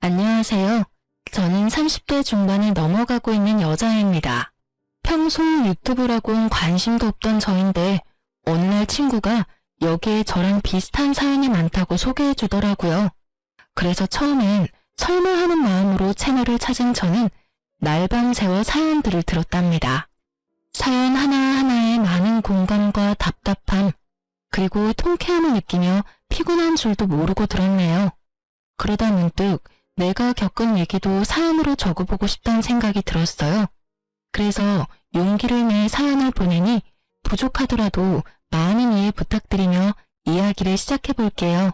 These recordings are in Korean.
안녕하세요. 저는 30대 중반을 넘어가고 있는 여자입니다. 평소 유튜브라고는 관심도 없던 저인데 어느 날 친구가 여기에 저랑 비슷한 사연이 많다고 소개해 주더라고요. 그래서 처음엔 설마 하는 마음으로 채널을 찾은 저는 날밤 새워 사연들을 들었답니다. 사연 하나하나에 많은 공감과 답답함, 그리고 통쾌함을 느끼며 피곤한 줄도 모르고 들었네요. 그러다 문득 내가 겪은 얘기도 사연으로 적어보고 싶다는 생각이 들었어요. 그래서 용기를 내 사연을 보내니 부족하더라도 많은 이해 부탁드리며 이야기를 시작해 볼게요.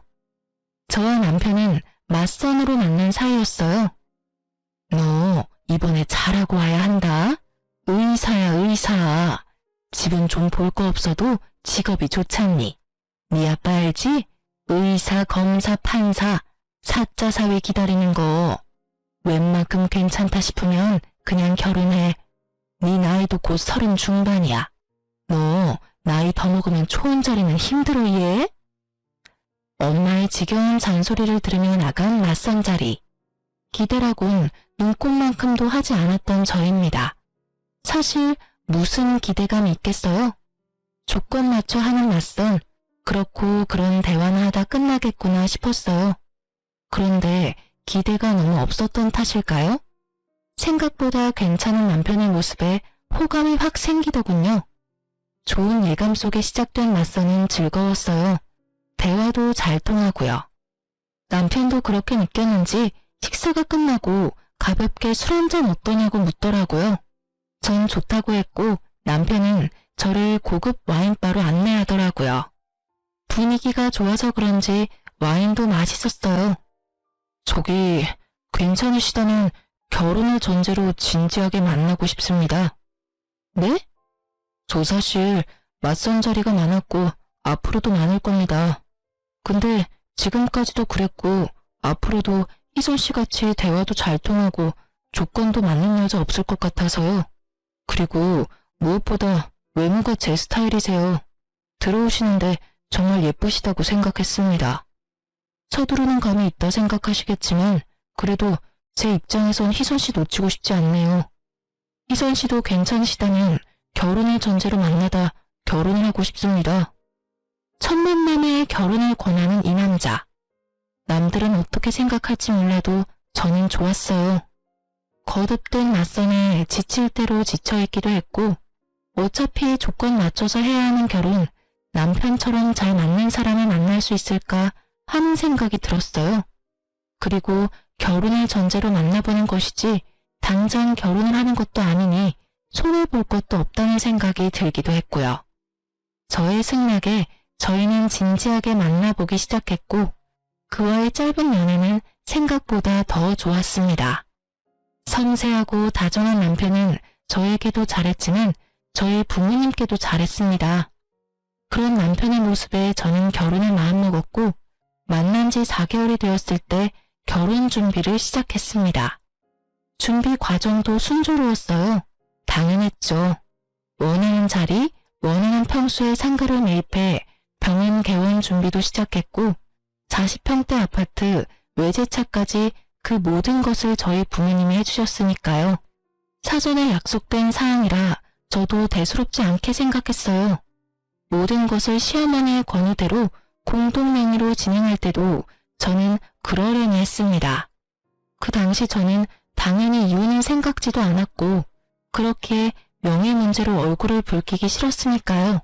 저와 남편은 맞선으로 만난 사이였어요. 너 이번에 잘하고 와야 한다. 의사야 의사. 집은 좀 볼 거 없어도 직업이 좋잖니. 네 아빠 알지? 의사, 검사, 판사. 사자 사위 기다리는 거. 웬만큼 괜찮다 싶으면 그냥 결혼해. 네 나이도 곧 30 중반이야. 너 나이 더 먹으면 초혼자리는 힘들어 얘? 엄마의 지겨운 잔소리를 들으며 나간 낯선 자리. 기대라곤 눈꼽만큼도 하지 않았던 저입니다. 사실 무슨 기대감이 있겠어요? 조건 맞춰 하는 낯선, 그렇고 그런 대화나 하다 끝나겠구나 싶었어요. 그런데 기대가 너무 없었던 탓일까요? 생각보다 괜찮은 남편의 모습에 호감이 확 생기더군요. 좋은 예감 속에 시작된 맞선은 즐거웠어요. 대화도 잘 통하고요. 남편도 그렇게 느꼈는지 식사가 끝나고 가볍게 술 한잔 어떠냐고 묻더라고요. 전 좋다고 했고 남편은 저를 고급 와인바로 안내하더라고요. 분위기가 좋아서 그런지 와인도 맛있었어요. 저기 괜찮으시다면 결혼을 전제로 진지하게 만나고 싶습니다. 네? 저 사실 맞선 자리가 많았고 앞으로도 많을 겁니다. 근데 지금까지도 그랬고 앞으로도 희선 씨 같이 대화도 잘 통하고 조건도 맞는 여자 없을 것 같아서요. 그리고 무엇보다 외모가 제 스타일이세요. 들어오시는데 정말 예쁘시다고 생각했습니다. 서두르는 감이 있다 생각하시겠지만 그래도 제 입장에선 희선 씨 놓치고 싶지 않네요. 희선 씨도 괜찮으시다면 결혼을 전제로 만나다 결혼을 하고 싶습니다. 첫 만남에 결혼을 권하는 이 남자. 남들은 어떻게 생각할지 몰라도 저는 좋았어요. 거듭된 맞선에 지칠 대로 지쳐있기도 했고 어차피 조건 맞춰서 해야 하는 결혼, 남편처럼 잘 맞는 사람을 만날 수 있을까 하는 생각이 들었어요. 그리고 결혼을 전제로 만나보는 것이지 당장 결혼을 하는 것도 아니니 손해볼 것도 없다는 생각이 들기도 했고요. 저의 승낙에 저희는 진지하게 만나보기 시작했고 그와의 짧은 연애는 생각보다 더 좋았습니다. 섬세하고 다정한 남편은 저에게도 잘했지만 저희 부모님께도 잘했습니다. 그런 남편의 모습에 저는 결혼을 마음먹었고 만난 지 4개월이 되었을 때 결혼 준비를 시작했습니다. 준비 과정도 순조로웠어요. 당연했죠. 원하는 자리, 원하는 평수의 상가를 매입해 병원 개원 준비도 시작했고 40평대 아파트, 외제차까지 그 모든 것을 저희 부모님이 해주셨으니까요. 사전에 약속된 사항이라 저도 대수롭지 않게 생각했어요. 모든 것을 시어머니의 권유대로 공동명의로 진행할 때도 저는 그러려니 했습니다. 그 당시 저는 당연히 이혼은 생각지도 않았고 그렇게 명예 문제로 얼굴을 붉히기 싫었으니까요.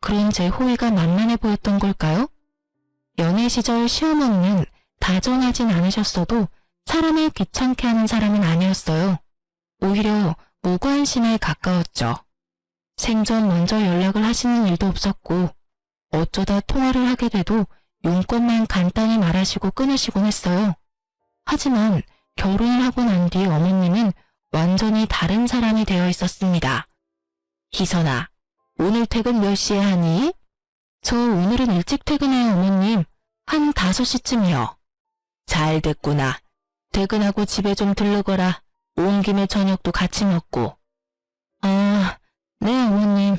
그런 제 호의가 만만해 보였던 걸까요? 연애 시절 시어머니는 다정하진 않으셨어도 사람을 귀찮게 하는 사람은 아니었어요. 오히려 무관심에 가까웠죠. 생전 먼저 연락을 하시는 일도 없었고 어쩌다 통화를 하게 돼도 용건만 간단히 말하시고 끊으시곤 했어요. 하지만 결혼을 하고 난 뒤 어머님은 완전히 다른 사람이 되어 있었습니다. 희선아, 오늘 퇴근 몇 시에 하니? 저 오늘은 일찍 퇴근해요 어머님. 한 5시쯤이요. 잘 됐구나. 퇴근하고 집에 좀 들르거라. 온 김에 저녁도 같이 먹고. 아, 네 어머님.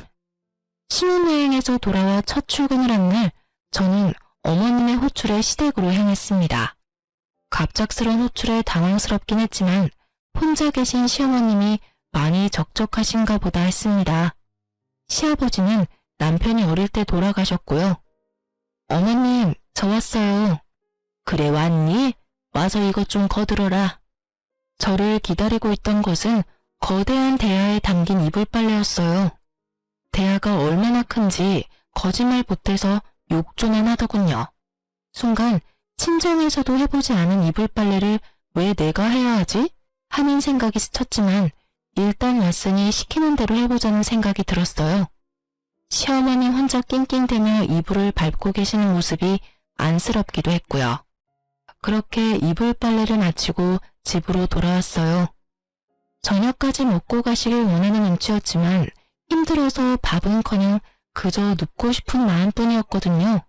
신혼여행에서 돌아와 첫 출근을 한 날 저는 어머님의 호출에 시댁으로 향했습니다. 갑작스런 호출에 당황스럽긴 했지만 혼자 계신 시어머님이 많이 적적하신가 보다 했습니다. 시아버지는 남편이 어릴 때 돌아가셨고요. 어머님, 저 왔어요. 그래 왔니? 와서 이것 좀 거들어라. 저를 기다리고 있던 것은 거대한 대야에 담긴 이불 빨래였어요. 대야가 얼마나 큰지 거짓말 못해서 욕조만 하더군요. 순간 친정에서도 해보지 않은 이불 빨래를 왜 내가 해야 하지? 하는 생각이 스쳤지만 일단 왔으니 시키는 대로 해보자는 생각이 들었어요. 시어머니 혼자 낑낑대며 이불을 밟고 계시는 모습이 안쓰럽기도 했고요. 그렇게 이불 빨래를 마치고 집으로 돌아왔어요. 저녁까지 먹고 가시길 원하는 눈치였지만 힘들어서 밥은커녕 그저 눕고 싶은 마음뿐이었거든요.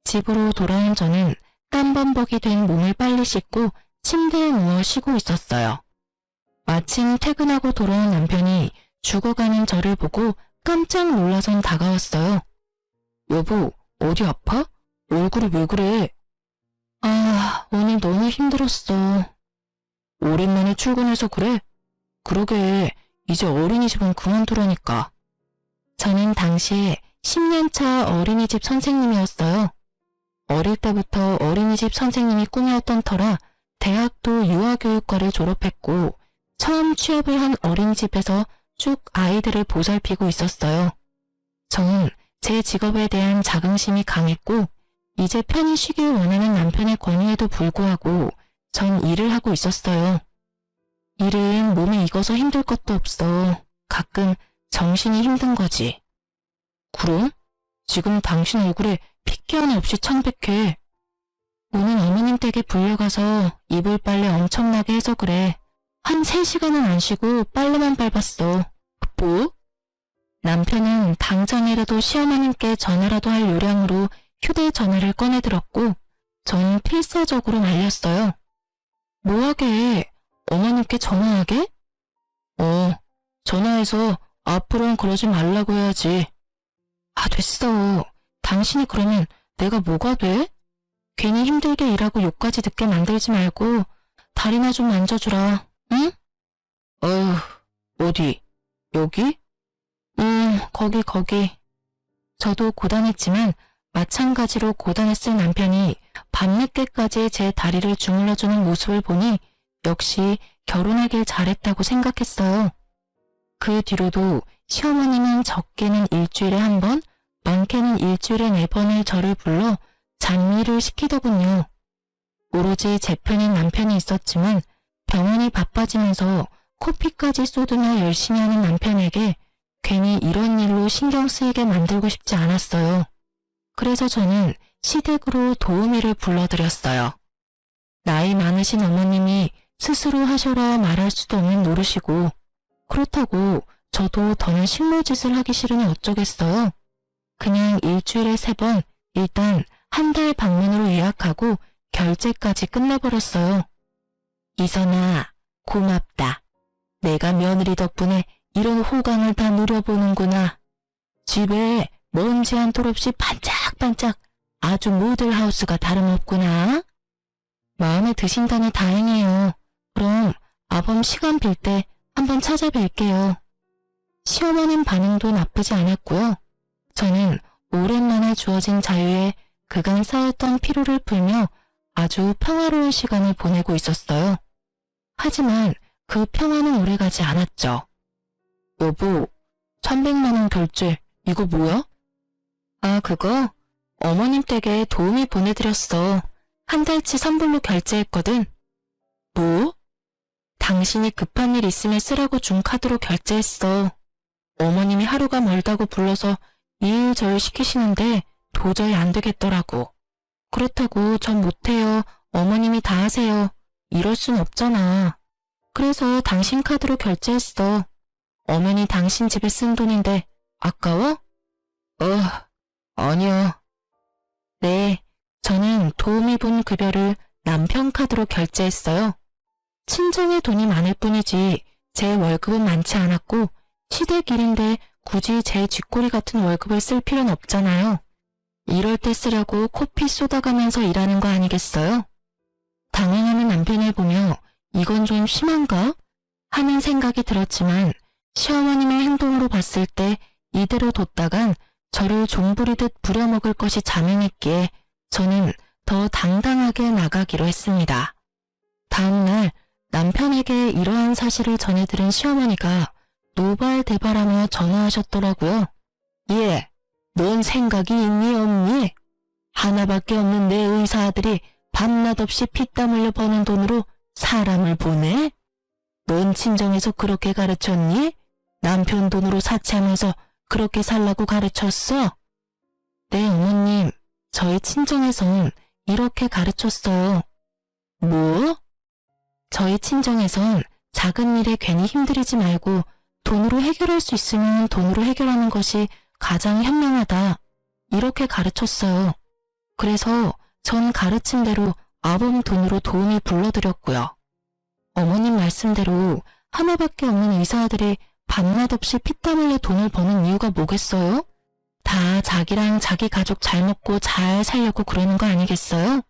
집으로 돌아온 저는 땀범벅이 된 몸을 빨리 씻고 침대에 누워 쉬고 있었어요. 마침 퇴근하고 돌아온 남편이 죽어가는 저를 보고 깜짝 놀라선 다가왔어요. 여보, 어디 아파? 얼굴이 왜 그래? 아, 오늘 너무 힘들었어. 오랜만에 출근해서 그래? 그러게, 이제 어린이집은 그만두라니까. 저는 당시에 10년차 어린이집 선생님이었어요. 어릴 때부터 어린이집 선생님이 꿈이었던 터라 대학도 유아교육과를 졸업했고 처음 취업을 한 어린이집에서 쭉 아이들을 보살피고 있었어요. 저는 제 직업에 대한 자긍심이 강했고 이제 편히 쉬길 원하는 남편의 권유에도 불구하고 전 일을 하고 있었어요. 일은 몸에 익어서 힘들 것도 없어. 가끔 정신이 힘든 거지. 그럼? 지금 당신 얼굴에 핏기 하나 없이 창백해. 오늘 어머님 댁에 불려가서 이불 빨래 엄청나게 해서 그래. 한 3시간은 안 쉬고 빨래만 밟았어. 뭐? 남편은 당장이라도 시어머님께 전화라도 할 요량으로 휴대전화를 꺼내들었고 전 필사적으로 말렸어요. 뭐하게? 어머님께 전화하게? 전화해서 앞으로는 그러지 말라고 해야지. 아, 됐어. 당신이 그러면 내가 뭐가 돼? 괜히 힘들게 일하고 욕까지 듣게 만들지 말고 다리나 좀 만져주라, 응? 어디? 여기? 거기. 저도 고단했지만 마찬가지로 고단했을 남편이 밤늦게까지 제 다리를 주물러주는 모습을 보니 역시 결혼하길 잘했다고 생각했어요. 그 뒤로도 시어머님은 적게는 일주일에 1번, 많게는 일주일에 4번을 저를 불러 장미를 시키더군요. 오로지 제 편인 남편이 있었지만 병원이 바빠지면서 코피까지 쏟으며 열심히 하는 남편에게 괜히 이런 일로 신경 쓰이게 만들고 싶지 않았어요. 그래서 저는 시댁으로 도우미를 불러들였어요. 나이 많으신 어머님이 스스로 하셔라 말할 수도 없는 노릇이고 그렇다고 저도 더는 식모짓을 하기 싫으니 어쩌겠어요. 그냥 일주일에 3번 일단 한 달 방문으로 예약하고 결제까지 끝내버렸어요. 이선아, 고맙다. 내가 며느리 덕분에 이런 호강을 다 누려보는구나. 집에 먼지 한 톨 없이 반짝반짝 아주 모델하우스가 다름없구나. 마음에 드신다니 다행이에요. 그럼 아범 시간 빌 때 한번 찾아뵐게요. 시어머님 반응도 나쁘지 않았고요. 저는 오랜만에 주어진 자유에 그간 쌓였던 피로를 풀며 아주 평화로운 시간을 보내고 있었어요. 하지만 그 평화는 오래가지 않았죠. 여보, 300만 원 결제, 이거 뭐야? 아, 그거? 어머님 댁에 도우미 보내드렸어. 한 달치 선불로 결제했거든. 뭐? 당신이 급한 일 있으면 쓰라고 준 카드로 결제했어. 어머님이 하루가 멀다고 불러서 이 일 저 일 시키시는데 도저히 안 되겠더라고. 그렇다고 전 못해요. 어머님이 다 하세요. 이럴 순 없잖아. 그래서 당신 카드로 결제했어. 어머니 당신 집에 쓴 돈인데 아까워? 아니요. 네, 저는 도우미분 급여를 남편 카드로 결제했어요. 친정의 돈이 많을 뿐이지 제 월급은 많지 않았고 시댁 일인데 굳이 제 쥐꼬리 같은 월급을 쓸 필요는 없잖아요. 이럴 때 쓰려고 코피 쏟아가면서 일하는 거 아니겠어요? 당황하는 남편을 보며 이건 좀 심한가? 하는 생각이 들었지만 시어머님의 행동으로 봤을 때 이대로 뒀다간 저를 종부리듯 부려먹을 것이 자명했기에 저는 더 당당하게 나가기로 했습니다. 다음날 남편에게 이러한 사실을 전해들은 시어머니가 노발대발하며 전화하셨더라고요. 예, 넌 생각이 있니 없니? 하나밖에 없는 내 의사 아들이 밤낮 없이 피땀 흘려 버는 돈으로 사람을 보내? 넌 친정에서 그렇게 가르쳤니? 남편 돈으로 사치하면서 그렇게 살라고 가르쳤어? 네, 어머님. 저희 친정에선 이렇게 가르쳤어요. 뭐? 저희 친정에선 작은 일에 괜히 힘들이지 말고 돈으로 해결할 수 있으면 돈으로 해결하는 것이 가장 현명하다. 이렇게 가르쳤어요. 그래서 전 가르친 대로 아범 돈으로 도움이 불러드렸고요. 어머님 말씀대로 하나밖에 없는 의사아들이 밤낮 없이 피땀 흘려 돈을 버는 이유가 뭐겠어요? 다 자기랑 자기 가족 잘 먹고 잘 살려고 그러는 거 아니겠어요?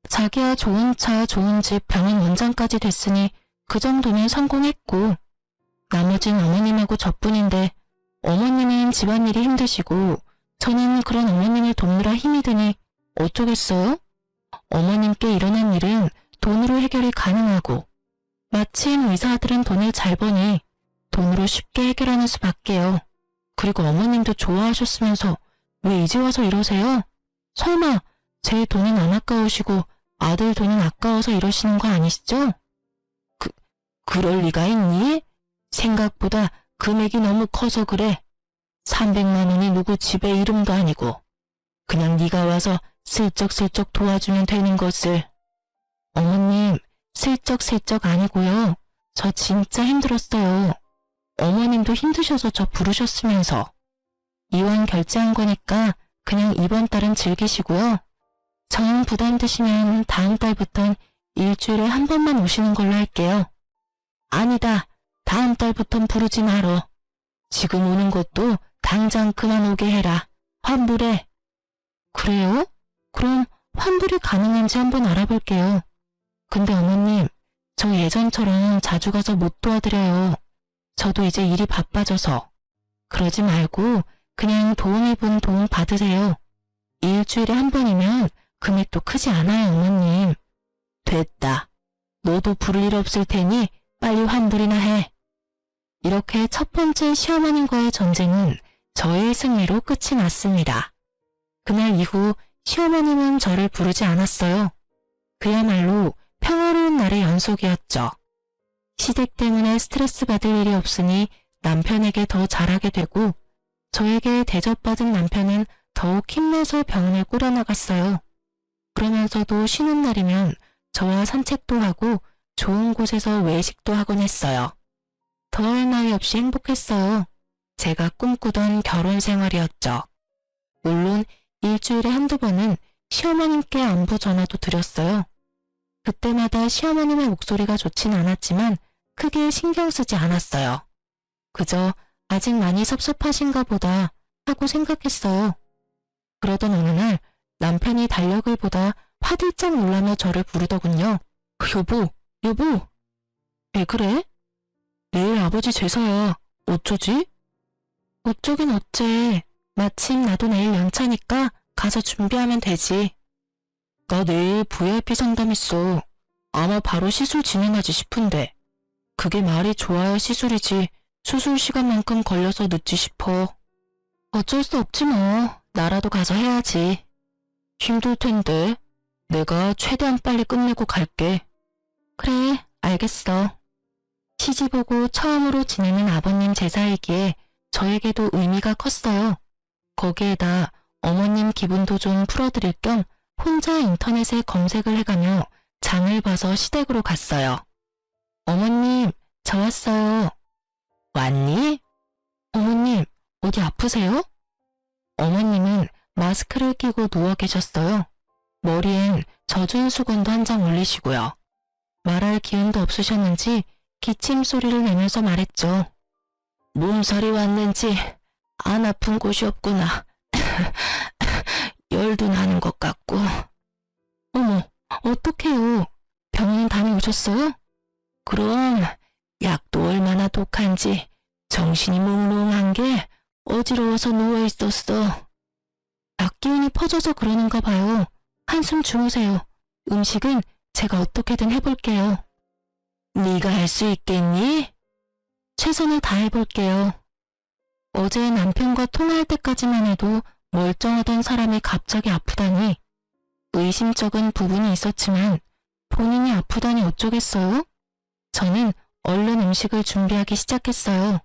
자기야 좋은 차, 좋은 집, 병원 원장까지 됐으니 그 정도면 성공했고 나머진 어머님하고 저뿐인데 어머님은 집안일이 힘드시고 저는 그런 어머님을 돕느라 힘이 드니 어쩌겠어요? 어머님께 일어난 일은 돈으로 해결이 가능하고 마침 의사들은 돈을 잘 버니 돈으로 쉽게 해결하는 수밖에요. 그리고 어머님도 좋아하셨으면서 왜 이제 와서 이러세요? 설마 제 돈은 안 아까우시고 아들 돈은 아까워서 이러시는 거 아니시죠? 그럴 리가 있니? 생각보다 금액이 너무 커서 그래. 300만 원이 누구 집의 이름도 아니고 그냥 네가 와서 슬쩍슬쩍 도와주면 되는 것을. 어머님, 슬쩍슬쩍 아니고요. 저 진짜 힘들었어요. 어머님도 힘드셔서 저 부르셨으면서. 이왕 결제한 거니까 그냥 이번 달은 즐기시고요. 정 부담 드시면 다음 달부턴 일주일에 한 번만 오시는 걸로 할게요. 아니다. 다음 달부턴 부르지 말어. 지금 오는 것도 당장 그만 오게 해라. 환불해. 그래요? 그럼 환불이 가능한지 한번 알아볼게요. 근데 어머님, 저 예전처럼 자주 가서 못 도와드려요. 저도 이제 일이 바빠져서. 그러지 말고 그냥 도움이 분 도움 받으세요. 일주일에 한 번이면 금액도 크지 않아요, 어머님. 됐다. 너도 부를 일 없을 테니 빨리 환불이나 해. 이렇게 첫 번째 시어머님과의 전쟁은 저의 승리로 끝이 났습니다. 그날 이후 시어머님은 저를 부르지 않았어요. 그야말로 평화로운 날의 연속이었죠. 시댁 때문에 스트레스 받을 일이 없으니 남편에게 더 잘하게 되고 저에게 대접받은 남편은 더욱 힘내서 병원을 꾸려나갔어요. 그러면서도 쉬는 날이면 저와 산책도 하고 좋은 곳에서 외식도 하곤 했어요. 더할 나위 없이 행복했어요. 제가 꿈꾸던 결혼 생활이었죠. 물론 일주일에 한두 번은 시어머님께 안부 전화도 드렸어요. 그때마다 시어머님의 목소리가 좋진 않았지만 크게 신경 쓰지 않았어요. 그저 아직 많이 섭섭하신가 보다 하고 생각했어요. 그러던 어느 날 남편이 달력을 보다 화들짝 놀라며 저를 부르더군요. 여보. 왜 그래? 내일 아버지 제사야. 어쩌지? 어쩌긴 어째. 마침 나도 내일 연차니까 가서 준비하면 되지. 나 내일 VIP 상담 있어. 아마 바로 시술 진행하지 싶은데. 그게 말이 좋아야 시술이지. 수술 시간만큼 걸려서 늦지 싶어. 어쩔 수 없지 뭐. 나라도 가서 해야지. 힘들 텐데. 내가 최대한 빨리 끝내고 갈게. 그래, 알겠어. 시집 오고 처음으로 지내는 아버님 제사이기에 저에게도 의미가 컸어요. 거기에다 어머님 기분도 좀 풀어드릴 겸 혼자 인터넷에 검색을 해가며 장을 봐서 시댁으로 갔어요. 어머님, 저 왔어요. 왔니? 어머님, 어디 아프세요? 어머님은 마스크를 끼고 누워 계셨어요. 머리엔 젖은 수건도 한 장 올리시고요. 말할 기운도 없으셨는지 기침 소리를 내면서 말했죠. 몸살이 왔는지 안 아픈 곳이 없구나. 열도 나는 것 같고. 어머, 어떡해요. 병원 다녀오셨어요? 그럼 약도 얼마나 독한지 정신이 몽롱한 게 어지러워서 누워있었어. 약 기운이 퍼져서 그러는가 봐요. 한숨 주무세요. 음식은 제가 어떻게든 해볼게요. 네가 할 수 있겠니? 최선을 다해볼게요. 어제 남편과 통화할 때까지만 해도 멀쩡하던 사람이 갑자기 아프다니 의심쩍은 부분이 있었지만 본인이 아프다니 어쩌겠어요? 저는 얼른 음식을 준비하기 시작했어요.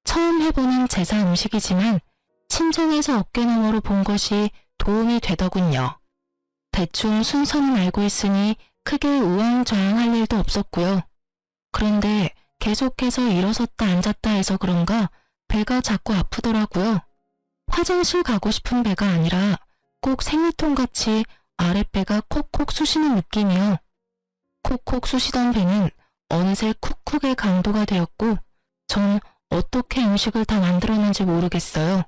처음 해보는 제사 음식이지만 침정에서 어깨너머로 본 것이 도움이 되더군요. 대충 순서는 알고 있으니 크게 우왕좌왕할 일도 없었고요. 그런데 계속해서 일어섰다 앉았다 해서 그런가 배가 자꾸 아프더라고요. 화장실 가고 싶은 배가 아니라 꼭 생리통같이 아랫배가 콕콕 쑤시는 느낌이요. 콕콕 쑤시던 배는 어느새 쿡쿡의 강도가 되었고 전 어떻게 음식을 다 만들었는지 모르겠어요.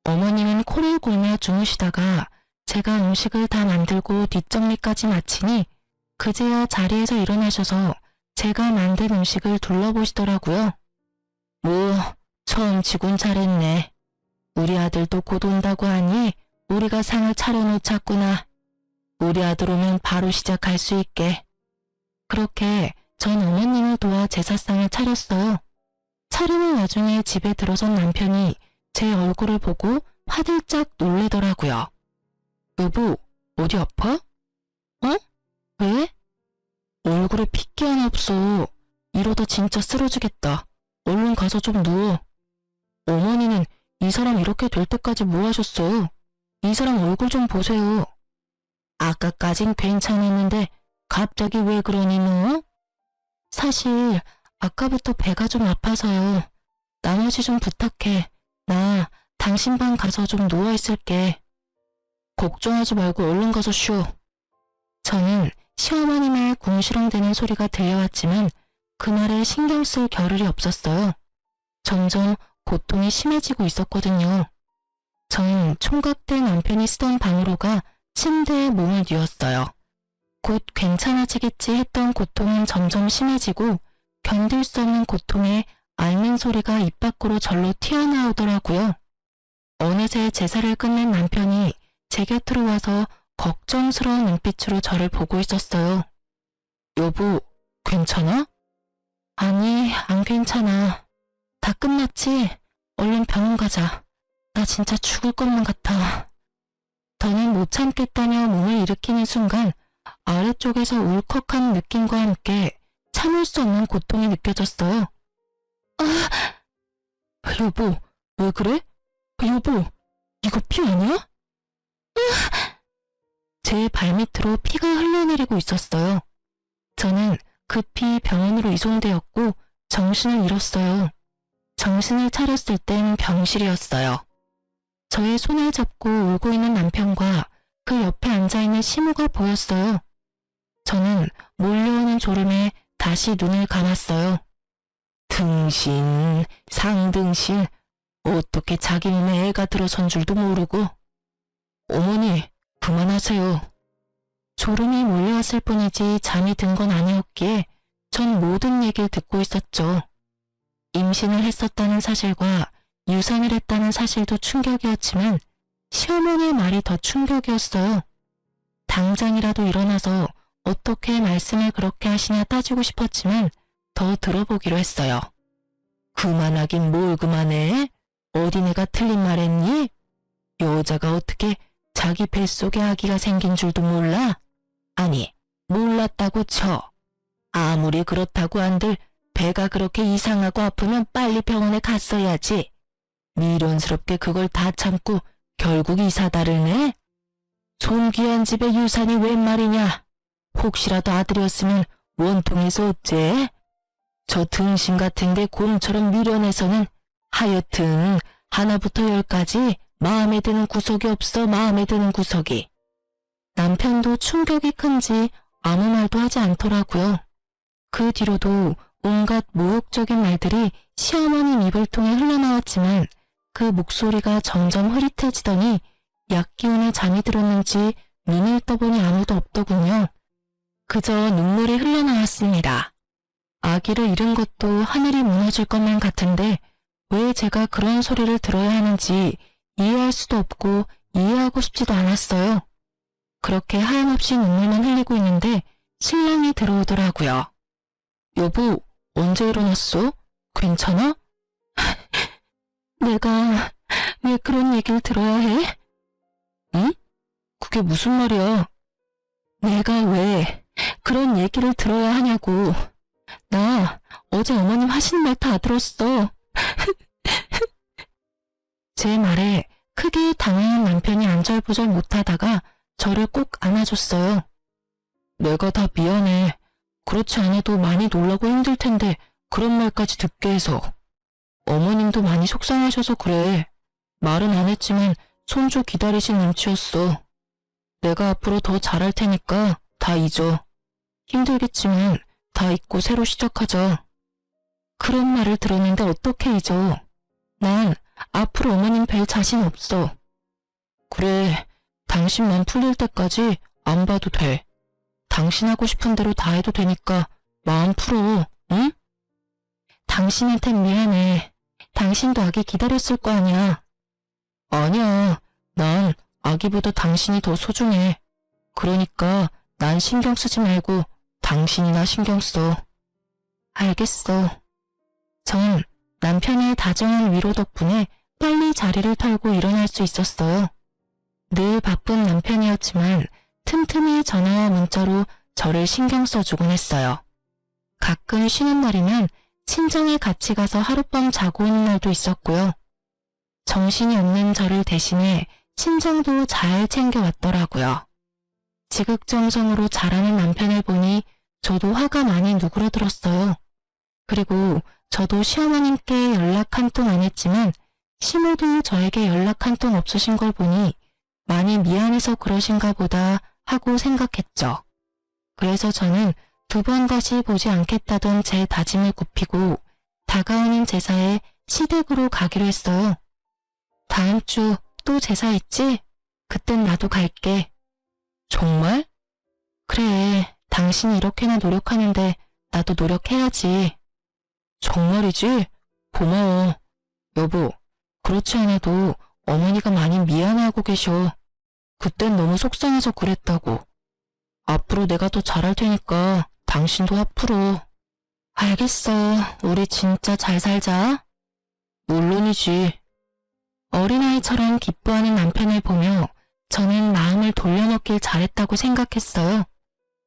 어머님은 코를 골며 주무시다가 제가 음식을 다 만들고 뒷정리까지 마치니 그제야 자리에서 일어나셔서 제가 만든 음식을 둘러보시더라고요. 뭐 처음 치곤 잘했네. 우리 아들도 곧 온다고 하니 우리가 상을 차려놓자꾸나. 우리 아들 오면 바로 시작할 수 있게. 그렇게 전 어머님을 도와 제사상을 차렸어요. 차리는 와중에 집에 들어선 남편이 제 얼굴을 보고 화들짝 놀래더라고요. 여보, 어디 아파? 어? 왜? 얼굴에 핏기 하나 없어. 이러다 진짜 쓰러지겠다. 얼른 가서 좀 누워. 어머니는 이 사람 이렇게 될 때까지 뭐 하셨어요? 이 사람 얼굴 좀 보세요. 아까까진 괜찮았는데 갑자기 왜 그러니 너? 사실 아까부터 배가 좀 아파서요. 나머지 좀 부탁해. 나 당신 방 가서 좀 누워있을게. 걱정하지 말고 얼른 가서 쉬어. 저는 시어머님의 궁시렁대는 소리가 들려왔지만 그 말에 신경 쓸 겨를이 없었어요. 점점 고통이 심해지고 있었거든요. 전 총각된 남편이 쓰던 방으로 가 침대에 몸을 뉘었어요. 곧 괜찮아지겠지 했던 고통은 점점 심해지고 견딜 수 없는 고통에 앓는 소리가 입 밖으로 절로 튀어나오더라고요. 어느새 제사를 끝낸 남편이 제 곁으로 와서 걱정스러운 눈빛으로 저를 보고 있었어요. 여보, 괜찮아? 아니, 안 괜찮아. 다 끝났지? 얼른 병원 가자. 나 진짜 죽을 것만 같아. 더는 못 참겠다며 몸을 일으키는 순간 아래쪽에서 울컥한 느낌과 함께 참을 수 없는 고통이 느껴졌어요. 여보, 왜 그래? 여보, 이거 피 아니야? 제 발밑으로 피가 흘러내리고 있었어요. 저는 급히 병원으로 이송되었고 정신을 잃었어요. 정신을 차렸을 땐 병실이었어요. 저의 손을 잡고 울고 있는 남편과 그 옆에 앉아있는 시모가 보였어요. 저는 몰려오는 졸음에 다시 눈을 감았어요. 등신, 상등신, 어떻게 자기 몸에 애가 들어선 줄도 모르고. 어머니, 그만하세요. 졸음이 몰려왔을 뿐이지 잠이 든 건 아니었기에 전 모든 얘기를 듣고 있었죠. 임신을 했었다는 사실과 유산을 했다는 사실도 충격이었지만 시어머니의 말이 더 충격이었어요. 당장이라도 일어나서 어떻게 말씀을 그렇게 하시냐 따지고 싶었지만 더 들어보기로 했어요. 그만하긴 뭘 그만해? 어디 내가 틀린 말 했니? 여자가 어떻게 자기 뱃속에 아기가 생긴 줄도 몰라? 아니, 몰랐다고 쳐. 아무리 그렇다고 한들 배가 그렇게 이상하고 아프면 빨리 병원에 갔어야지. 미련스럽게 그걸 다 참고 결국 이사다를 내? 손귀한 집의 유산이 웬 말이냐? 혹시라도 아들이었으면 원통해서 어째? 저 등신 같은데 곰처럼 미련해서는 하여튼 하나부터 열까지 마음에 드는 구석이 없어. 마음에 드는 구석이. 남편도 충격이 큰지 아무 말도 하지 않더라고요. 그 뒤로도 온갖 모욕적인 말들이 시어머니 입을 통해 흘러나왔지만 그 목소리가 점점 흐릿해지더니 약 기운에 잠이 들었는지 눈을 떠보니 아무도 없더군요. 그저 눈물이 흘러나왔습니다. 아기를 잃은 것도 하늘이 무너질 것만 같은데 왜 제가 그런 소리를 들어야 하는지 이해할 수도 없고 이해하고 싶지도 않았어요. 그렇게 하염없이 눈물만 흘리고 있는데 신랑이 들어오더라고요. 여보, 언제 일어났어? 괜찮아? 내가 왜 그런 얘기를 들어야 해? 응? 그게 무슨 말이야? 내가 왜 그런 얘기를 들어야 하냐고. 나 어제 어머님 하시는 말 다 들었어. 제 말에 크게 당황한 남편이 안절부절 못하다가 저를 꼭 안아줬어요. 내가 다 미안해. 그렇지 않아도 많이 놀라고 힘들 텐데 그런 말까지 듣게 해서. 어머님도 많이 속상하셔서 그래. 말은 안 했지만 손주 기다리신 눈치였어. 내가 앞으로 더 잘할 테니까 다 잊어. 힘들겠지만 다 잊고 새로 시작하자. 그런 말을 들었는데 어떻게 잊어. 난 앞으로 어머님 뵐 자신 없어. 그래, 당신 맘 풀릴 때까지 안 봐도 돼. 당신 하고 싶은 대로 다 해도 되니까 마음 풀어, 응? 당신한텐 미안해. 당신도 아기 기다렸을 거 아니야. 아니야, 난 아기보다 당신이 더 소중해. 그러니까 난 신경 쓰지 말고 당신이나 신경 써. 알겠어. 전 남편의 다정한 위로 덕분에 빨리 자리를 털고 일어날 수 있었어요. 늘 바쁜 남편이었지만 틈틈이 전화와 문자로 저를 신경 써주곤 했어요. 가끔 쉬는 날이면 친정에 같이 가서 하룻밤 자고 오는 날도 있었고요. 정신이 없는 저를 대신해 친정도 잘 챙겨왔더라고요. 지극정성으로 잘하는 남편을 보니 저도 화가 많이 누그러들었어요. 그리고 저도 시어머님께 연락 한 통 안 했지만 시모도 저에게 연락 한 통 없으신 걸 보니 많이 미안해서 그러신가 보다 하고 생각했죠. 그래서 저는 두 번 다시 보지 않겠다던 제 다짐을 굽히고 다가오는 제사에 시댁으로 가기로 했어요. 다음 주 또 제사 있지? 그땐 나도 갈게. 정말? 그래, 당신이 이렇게나 노력하는데 나도 노력해야지. 정말이지? 고마워. 여보, 그렇지 않아도 어머니가 많이 미안해하고 계셔. 그땐 너무 속상해서 그랬다고. 앞으로 내가 더 잘할 테니까 당신도 앞으로. 알겠어. 우리 진짜 잘 살자. 물론이지. 어린아이처럼 기뻐하는 남편을 보며 저는 마음을 돌려놓길 잘했다고 생각했어요.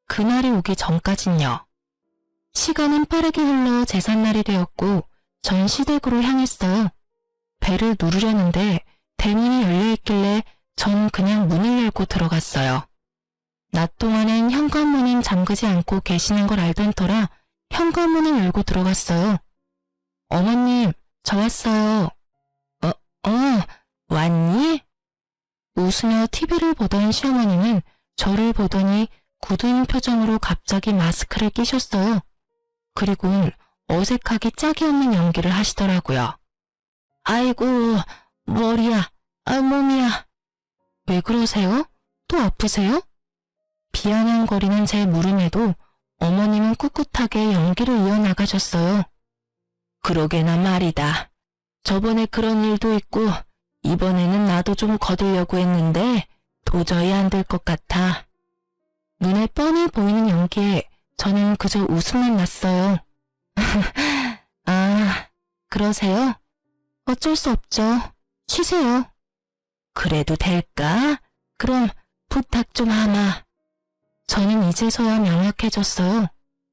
그날이 오기 전까진요. 시간은 빠르게 흘러 제삿날이 되었고 전 시댁으로 향했어요. 배를 누르려는데 대문이 열려있길래 전 그냥 문을 열고 들어갔어요. 낮 동안은 현관문은 잠그지 않고 계시는 걸 알던 터라 현관문을 열고 들어갔어요. 어머님, 저 왔어요. 왔니? 웃으며 TV를 보던 시어머니는 저를 보더니 굳은 표정으로 갑자기 마스크를 끼셨어요. 그리고는 어색하게 짝이 없는 연기를 하시더라고요. 아이고, 머리야, 몸이야. 왜 그러세요? 또 아프세요? 비아냥거리는 제 물음에도 어머님은 꿋꿋하게 연기를 이어나가셨어요. 그러게나 말이다. 저번에 그런 일도 있고 이번에는 나도 좀 거들려고 했는데 도저히 안 될 것 같아. 눈에 뻔히 보이는 연기에 저는 그저 웃음만 났어요. 아, 그러세요? 어쩔 수 없죠. 쉬세요. 그래도 될까? 그럼 부탁 좀 하마. 저는 이제서야 명확해졌어요.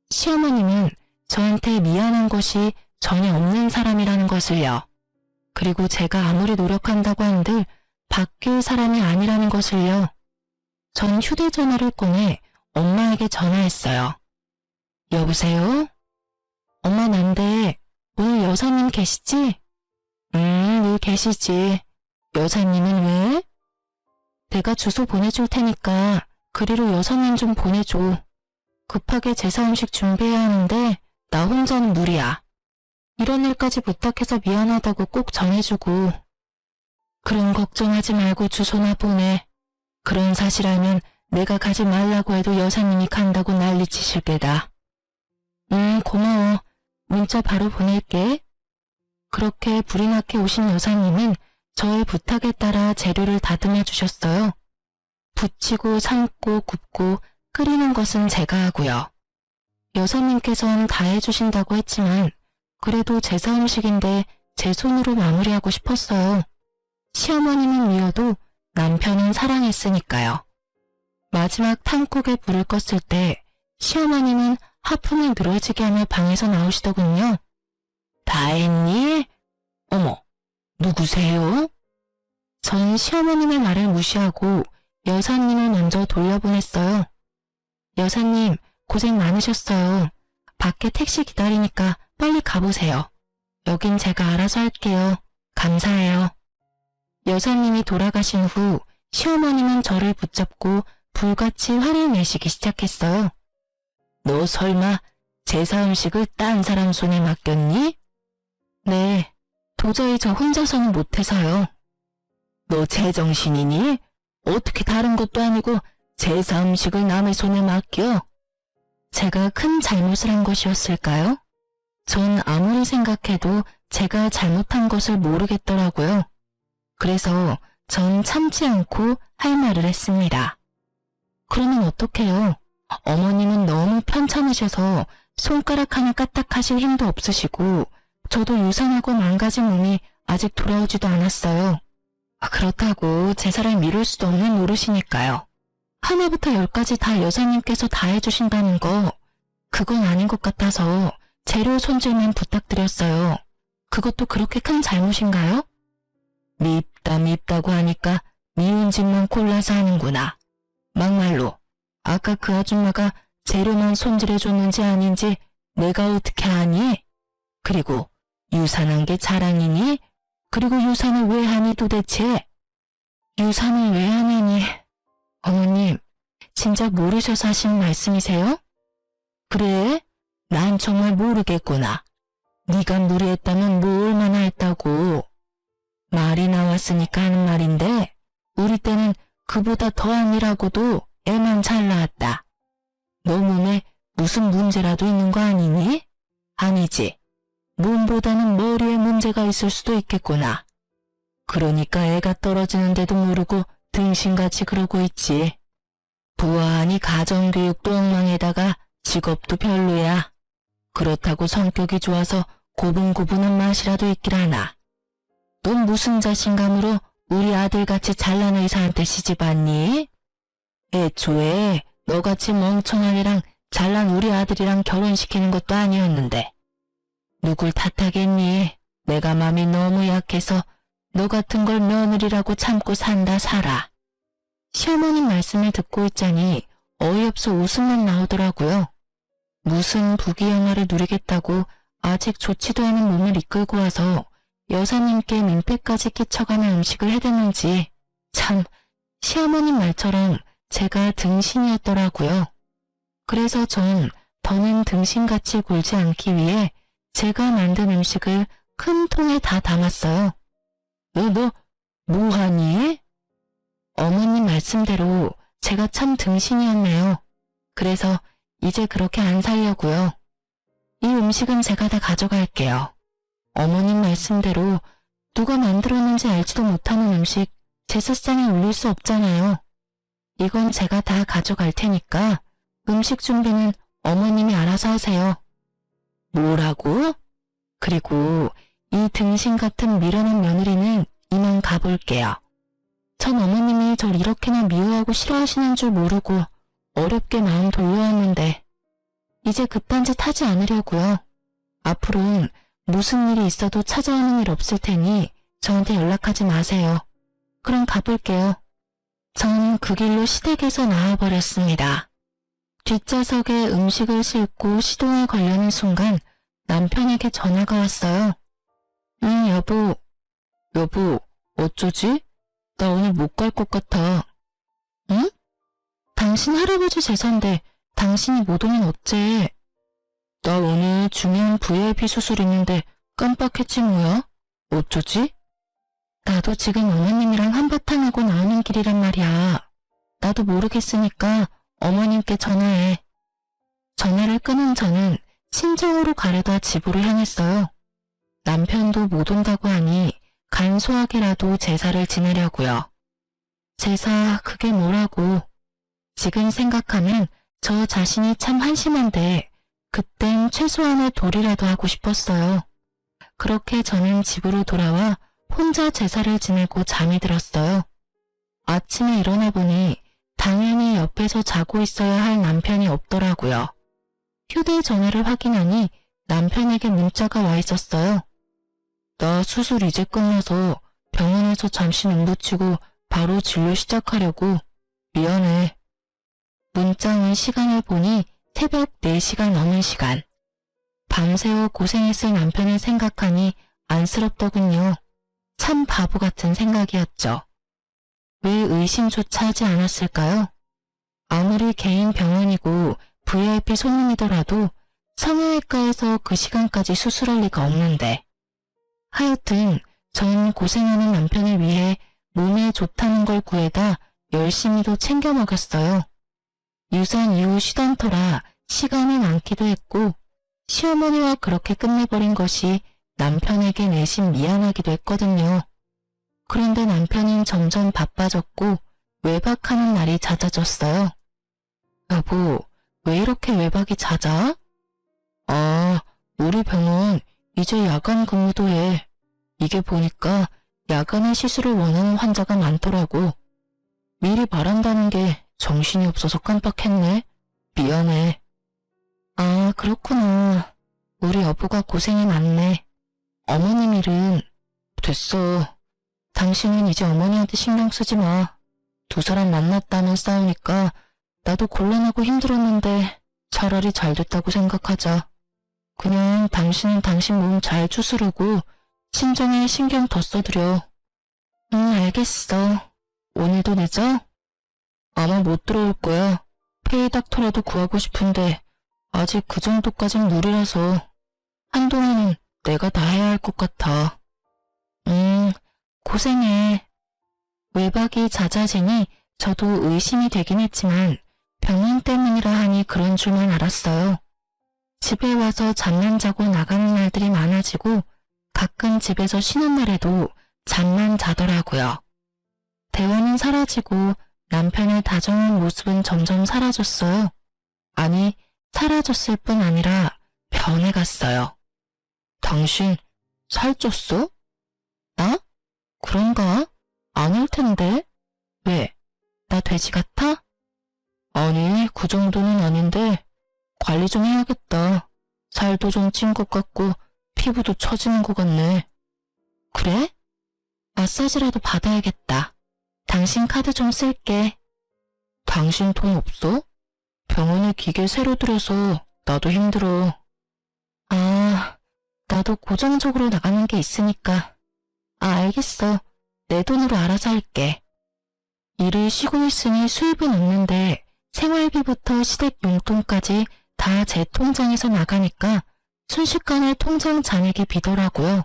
시어머님은 저한테 미안한 것이 전혀 없는 사람이라는 것을요. 그리고 제가 아무리 노력한다고 한들 바뀔 사람이 아니라는 것을요. 전 휴대전화를 꺼내 엄마에게 전화했어요. 여보세요? 엄마 난데 오늘 여사님 계시지? 늘 계시지. 여사님은 왜? 내가 주소 보내줄 테니까 그리로 여사님 좀 보내줘. 급하게 제사 음식 준비해야 하는데 나 혼자는 무리야. 이런 일까지 부탁해서 미안하다고 꼭 전해주고. 그런 걱정하지 말고 주소나 보내. 그런 사실 알면 내가 가지 말라고 해도 여사님이 간다고 난리치실 게다. 고마워. 문자 바로 보낼게. 그렇게 불이 나게 오신 여사님은 저의 부탁에 따라 재료를 다듬어 주셨어요. 부치고 삶고 굽고 끓이는 것은 제가 하고요. 여사님께서는 다 해주신다고 했지만 그래도 제사 음식인데 제 손으로 마무리하고 싶었어요. 시어머님은 미워도 남편은 사랑했으니까요. 마지막 탕국에 불을 껐을 때 시어머님은 하품을 늘어지게 하며 방에서 나오시더군요. 다 했니? 어머, 누구세요? 전 시어머님의 말을 무시하고 여사님을 먼저 돌려보냈어요. 여사님, 고생 많으셨어요. 밖에 택시 기다리니까 빨리 가보세요. 여긴 제가 알아서 할게요. 감사해요. 여사님이 돌아가신 후 시어머님은 저를 붙잡고 불같이 화를 내시기 시작했어요. 너 설마 제사 음식을 딴 사람 손에 맡겼니? 네, 도저히 저 혼자서는 못해서요. 너 제정신이니? 어떻게 다른 것도 아니고 제사 음식을 남의 손에 맡겨? 제가 큰 잘못을 한 것이었을까요? 전 아무리 생각해도 제가 잘못한 것을 모르겠더라고요. 그래서 전 참지 않고 할 말을 했습니다. 그러면 어떡해요? 어머님은 너무 편찮으셔서 손가락 하나 까딱하실 힘도 없으시고 저도 유산하고 망가진 몸이 아직 돌아오지도 않았어요. 그렇다고 제사를 미룰 수도 없는 노릇이니까요. 하나부터 열까지 다 여사님께서 다 해주신다는 거 그건 아닌 것 같아서 재료 손질만 부탁드렸어요. 그것도 그렇게 큰 잘못인가요? 밉다고 하니까 미운 짓만 골라서 하는구나. 막말로 아까 그 아줌마가 재료만 손질해줬는지 아닌지 내가 어떻게 아니? 그리고 유산한 게 자랑이니? 그리고 유산을 왜 하니 도대체? 유산을 왜 하냐니? 어머님, 진짜 모르셔서 하신 말씀이세요? 그래? 난 정말 모르겠구나. 네가 무리했다면 뭐 얼마나 했다고. 말이 나왔으니까 하는 말인데 우리 때는 그보다 더한 일하고도 애만 잘 나왔다. 너 몸에 무슨 문제라도 있는 거 아니니? 아니지. 몸보다는 머리에 문제가 있을 수도 있겠구나. 그러니까 애가 떨어지는데도 모르고 등신같이 그러고 있지. 부하하니 가정교육도 엉망에다가 직업도 별로야. 그렇다고 성격이 좋아서 고분고분한 맛이라도 있길 하나. 넌 무슨 자신감으로 우리 아들같이 잘난 의사한테 시집왔니? 애초에 너같이 멍청한 애랑 잘난 우리 아들이랑 결혼시키는 것도 아니었는데. 누굴 탓하겠니? 내가 맘이 너무 약해서 너 같은 걸 며느리라고 참고 산다 살아. 시어머님 말씀을 듣고 있자니 어이없어 웃음만 나오더라고요. 무슨 부귀영화를 누리겠다고 아직 좋지도 않은 몸을 이끌고 와서 여사님께 민폐까지 끼쳐가는 음식을 해댔는지 참 시어머님 말처럼 제가 등신이었더라고요. 그래서 전 더는 등신같이 굴지 않기 위해 제가 만든 음식을 큰 통에 다 담았어요. 너 뭐하니? 어머님 말씀대로 제가 참 등신이었네요. 그래서 이제 그렇게 안 살려고요. 이 음식은 제가 다 가져갈게요. 어머님 말씀대로 누가 만들었는지 알지도 못하는 음식 제사상에 올릴 수 없잖아요. 이건 제가 다 가져갈 테니까 음식 준비는 어머님이 알아서 하세요. 뭐라고? 그리고 이 등신 같은 미련한 며느리는 이만 가볼게요. 전 어머님이 절 이렇게나 미워하고 싫어하시는 줄 모르고 어렵게 마음 돌려왔는데 이제 그딴 짓 하지 않으려고요. 앞으로는 무슨 일이 있어도 찾아오는 일 없을 테니 저한테 연락하지 마세요. 그럼 가볼게요. 저는 그 길로 시댁에서 나와버렸습니다. 뒷좌석에 음식을 싣고 시동을 걸려는 순간 남편에게 전화가 왔어요. 응, 여보. 여보, 어쩌지? 나 오늘 못 갈 것 같아. 응? 당신 할아버지 제사인데 당신이 못 오면 어째? 나 오늘 중요한 VIP 수술 있는데 깜빡했지 뭐야? 어쩌지? 나도 지금 어머님이랑 한바탕 하고 나오는 길이란 말이야. 나도 모르겠으니까 어머님께 전화해. 전화를 끊은 저는 친정으로 가려다 집으로 향했어요. 남편도 못 온다고 하니 간소하게라도 제사를 지내려고요. 제사 그게 뭐라고. 지금 생각하면 저 자신이 참 한심한데 그땐 최소한의 도리라도 하고 싶었어요. 그렇게 저는 집으로 돌아와 혼자 제사를 지내고 잠이 들었어요. 아침에 일어나 보니 당연히 옆에서 자고 있어야 할 남편이 없더라고요. 휴대전화를 확인하니 남편에게 문자가 와 있었어요. 나 수술 이제 끝나서 병원에서 잠시 눈 붙이고 바로 진료 시작하려고. 미안해. 문자 온 시간을 보니 새벽 4시가 넘은 시간. 밤새워 고생했을 남편을 생각하니 안쓰럽더군요. 참 바보 같은 생각이었죠. 왜 의심조차 하지 않았을까요? 아무리 개인 병원이고 VIP 손님이더라도 성형외과에서 그 시간까지 수술할 리가 없는데. 하여튼 전 고생하는 남편을 위해 몸에 좋다는 걸 구해다 열심히도 챙겨 먹였어요. 유산 이후 쉬던 터라 시간이 많기도 했고 시어머니와 그렇게 끝내버린 것이 남편에게 내심 미안하기도 했거든요. 그런데 남편은 점점 바빠졌고 외박하는 날이 잦아졌어요. 여보, 왜 이렇게 외박이 잦아? 아, 우리 병원 이제 야간 근무도 해. 이게 보니까 야간에 시술을 원하는 환자가 많더라고. 미리 말한다는 게 정신이 없어서 깜빡했네. 미안해. 아, 그렇구나. 우리 여보가 고생이 많네. 어머님 일은 됐어. 당신은 이제 어머니한테 신경 쓰지 마. 두 사람 만났다면 싸우니까 나도 곤란하고 힘들었는데 차라리 잘 됐다고 생각하자. 그냥 당신은 당신 몸 잘 추스르고 친정에 신경 더 써드려. 알겠어. 오늘도 늦어? 아마 못 들어올 거야. 페이닥터라도 구하고 싶은데 아직 그 정도까진 무리라서 한동안은 내가 다 해야 할 것 같아. 고생해. 외박이 잦아지니 저도 의심이 되긴 했지만 병원 때문이라 하니 그런 줄만 알았어요. 집에 와서 잠만 자고 나가는 날들이 많아지고 가끔 집에서 쉬는 날에도 잠만 자더라고요. 대화는 사라지고 남편의 다정한 모습은 점점 사라졌어요. 아니, 사라졌을 뿐 아니라 변해갔어요. 당신 살쪘어? 나? 그런가? 아닐 텐데. 왜? 나 돼지 같아? 아니, 그 정도는 아닌데 관리 좀 해야겠다. 살도 좀 찐 것 같고 피부도 처지는 것 같네. 그래? 마사지라도 받아야겠다. 당신 카드 좀 쓸게. 당신 돈 없어? 병원에 기계 새로 들여서 나도 힘들어. 아, 나도 고정적으로 나가는 게 있으니까. 아, 알겠어. 내 돈으로 알아서 할게. 일을 쉬고 있으니 수입은 없는데 생활비부터 시댁 용돈까지 다 제 통장에서 나가니까 순식간에 통장 잔액이 비더라고요.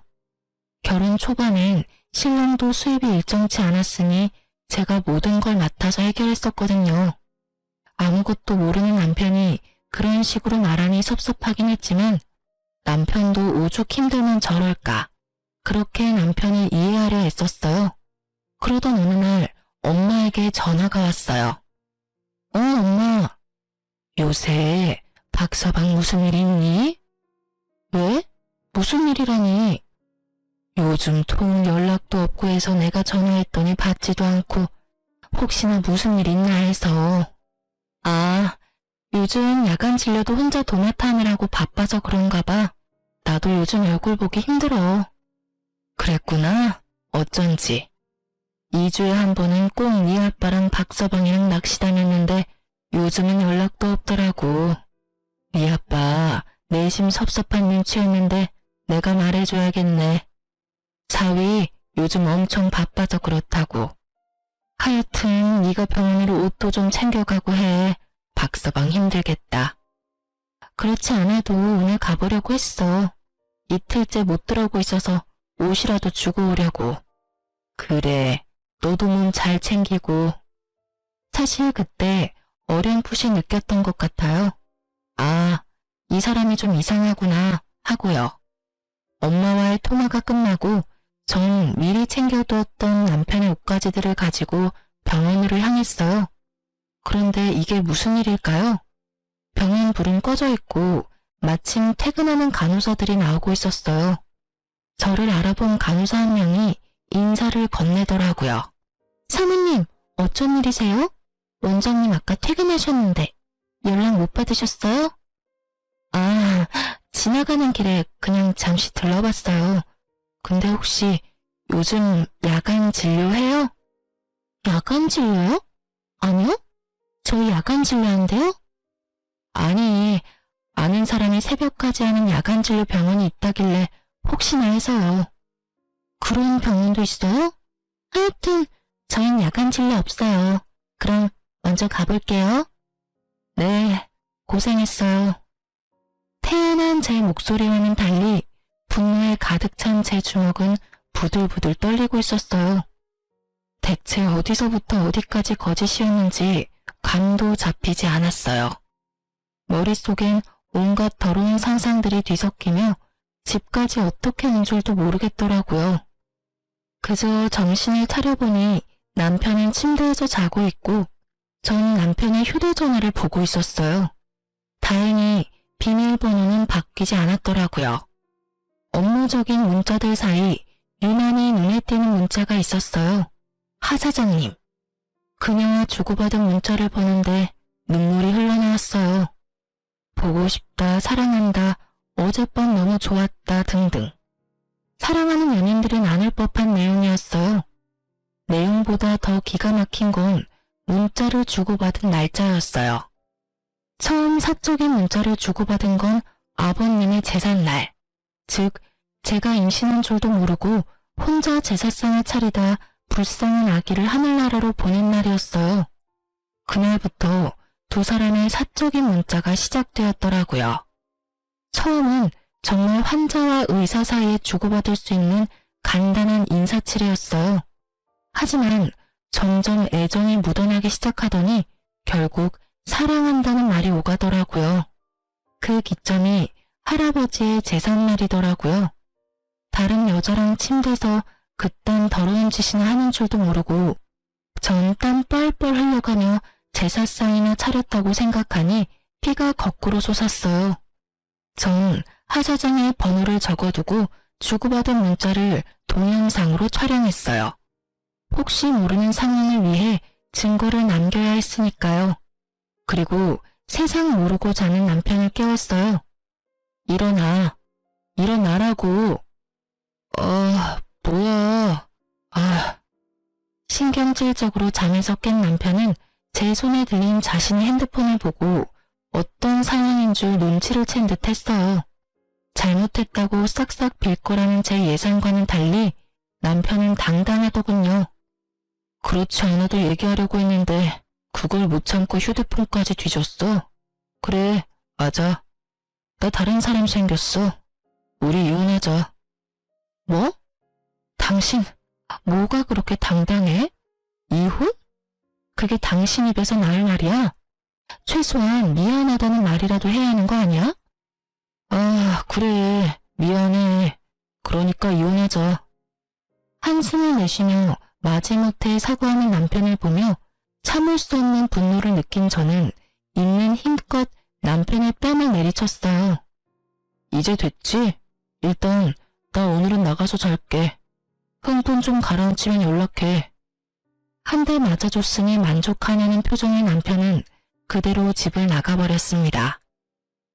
결혼 초반엔 신랑도 수입이 일정치 않았으니 제가 모든 걸 맡아서 해결했었거든요. 아무것도 모르는 남편이 그런 식으로 말하니 섭섭하긴 했지만 남편도 오죽 힘들면 저럴까. 그렇게 남편을 이해하려 했었어요. 그러던 어느 날 엄마에게 전화가 왔어요. 엄마. 요새 박서방 무슨 일 있니? 왜? 무슨 일이라니? 요즘 통 연락도 없고 해서 내가 전화했더니 받지도 않고 혹시나 무슨 일 있나 해서. 아, 요즘 야간 진료도 혼자 도맡아 하느라고 바빠서 그런가 봐. 나도 요즘 얼굴 보기 힘들어. 그랬구나. 어쩐지. 2주에 한 번은 꼭 네 아빠랑 박서방이랑 낚시 다녔는데 요즘은 연락도 없더라고. 네 아빠 내심 섭섭한 눈치였는데 내가 말해줘야겠네. 사위 요즘 엄청 바빠서 그렇다고. 하여튼 네가 병원으로 옷도 좀 챙겨가고 해. 박서방 힘들겠다. 그렇지 않아도 오늘 가보려고 했어. 이틀째 못 들어오고 있어서 옷이라도 주고 오려고. 그래, 너도 몸 잘 챙기고. 사실 그때 어렴풋이 느꼈던 것 같아요. 아, 이 사람이 좀 이상하구나 하고요. 엄마와의 통화가 끝나고 전 미리 챙겨두었던 남편의 옷가지들을 가지고 병원으로 향했어요. 그런데 이게 무슨 일일까요? 병원 불은 꺼져 있고 마침 퇴근하는 간호사들이 나오고 있었어요. 저를 알아본 간호사 한 명이 인사를 건네더라고요. 사모님, 어쩐 일이세요? 원장님 아까 퇴근하셨는데 연락 못 받으셨어요? 아, 지나가는 길에 그냥 잠시 들러봤어요. 근데 혹시 요즘 야간 진료해요? 야간 진료요? 아니요? 저희 야간 진료한대요? 아니, 아는 사람이 새벽까지 하는 야간 진료 병원이 있다길래 혹시나 해서요. 그런 병원도 있어요? 하여튼 저흰 야간 진료 없어요. 그럼 먼저 가볼게요. 네, 고생했어요. 태연한 제 목소리와는 달리 분노에 가득 찬 제 주먹은 부들부들 떨리고 있었어요. 대체 어디서부터 어디까지 거짓이었는지 감도 잡히지 않았어요. 머릿속엔 온갖 더러운 상상들이 뒤섞이며 집까지 어떻게 온 줄도 모르겠더라고요. 그저 정신을 차려보니 남편은 침대에서 자고 있고 전 남편의 휴대전화를 보고 있었어요. 다행히 비밀번호는 바뀌지 않았더라고요. 업무적인 문자들 사이 유난히 눈에 띄는 문자가 있었어요. 하 사장님. 그녀와 주고받은 문자를 보는데 눈물이 흘러나왔어요. 보고 싶다, 사랑한다, 어젯밤 너무 좋았다 등등. 사랑하는 연인들이 나눌 법한 내용이었어요. 내용보다 더 기가 막힌 건 문자를 주고받은 날짜였어요. 처음 사적인 문자를 주고받은 건 아버님의 제삿날, 즉 제가 임신한 줄도 모르고 혼자 제사상을 차리다 불쌍한 아기를 하늘나라로 보낸 날이었어요. 그날부터 두 사람의 사적인 문자가 시작되었더라고요. 처음은 정말 환자와 의사 사이에 주고받을 수 있는 간단한 인사치레였어요. 하지만 점점 애정이 묻어나기 시작하더니 결국 사랑한다는 말이 오가더라고요. 그 기점이 할아버지의 제삿날이더라고요. 다른 여자랑 침대에서 그딴 더러운 짓이나 하는 줄도 모르고 전 땀 뻘뻘 흘려가며 제사상이나 차렸다고 생각하니 피가 거꾸로 솟았어요. 전 하 사장의 번호를 적어두고 주고받은 문자를 동영상으로 촬영했어요. 혹시 모르는 상황을 위해 증거를 남겨야 했으니까요. 그리고 세상 모르고 자는 남편을 깨웠어요. 일어나. 일어나라고. 뭐야. 신경질적으로 잠에서 깬 남편은 제 손에 들린 자신의 핸드폰을 보고 어떤 상황인 줄 눈치를 챈 듯 했어요. 잘못했다고 싹싹 빌 거라는 제 예상과는 달리 남편은 당당하더군요. 그렇지 않아도 얘기하려고 했는데 그걸 못 참고 휴대폰까지 뒤졌어. 그래, 맞아. 나 다른 사람 생겼어. 우리 이혼하자. 뭐? 당신, 뭐가 그렇게 당당해? 이혼? 그게 당신 입에서 나올 말이야? 최소한 미안하다는 말이라도 해야 하는 거 아니야? 그래. 미안해. 그러니까 이혼하자. 한숨을 내쉬며 마지못해 사과하는 남편을 보며 참을 수 없는 분노를 느낀 저는 있는 힘껏 남편의 뺨을 내리쳤어요. 이제 됐지? 일단 나 오늘은 나가서 잘게. 흥분 좀 가라앉히면 연락해. 한 대 맞아줬으니 만족하냐는 표정의 남편은 그대로 집을 나가버렸습니다.